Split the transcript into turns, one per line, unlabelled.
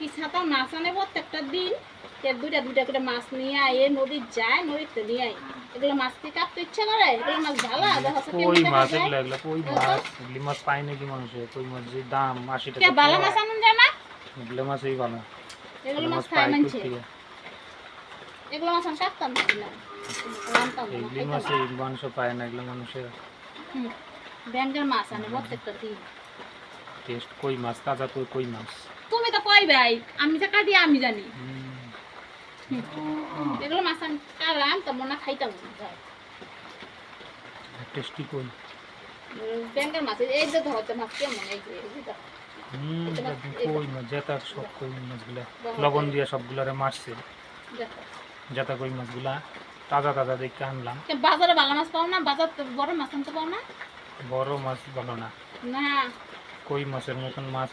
কি ছাতা মাছ আনে প্রত্যেকটা দিন দুইটা দুইটা করে মাছ নিয়ে আয়ে নদীর যায় নদীতে নিয়ে আয় এগুলো মাছ কি কাটতে ইচ্ছা করে এগুলো মাছ ভালো
কই মাছ এগুলো কই মাছ এগুলি মাছ পায় নাকি মানুষে কই মাছ যে দাম 80 টাকা
ভালো মাছ আনুন যায় না
এগুলো মাছই ভালো
এগুলো মাছ খায় মানুষে এগুলো মাছ আমি কাটতাম না
এগুলি মাছই মানুষ পায় না এগুলো মানুষের
ব্যাংকের মাছ আনে প্রত্যেকটা দিন
টেস্ট কই মাছ তাজা তো কই মাছ
তুমি তো কই ভাই আমি তো কাটি আমি জানি এগুলো মাছ আমি কাটলাম তো মনে খাইতাম না
টেস্টি কই
ব্যাংকের মাছ এই যে ধরতে মাছ কেমন এই যে
কই মাছ জেতা সব কই মাছগুলা লবণ দিয়ে সবগুলারে মারছে জেতা কই মাছগুলা তাজা তাজা দেখে আনলাম
বাজারে ভালো মাছ পাও না বাজার বড় মাছ আনতে পাও না
বড় মাছ ভালো না
না
কই মাছের মতন মাছ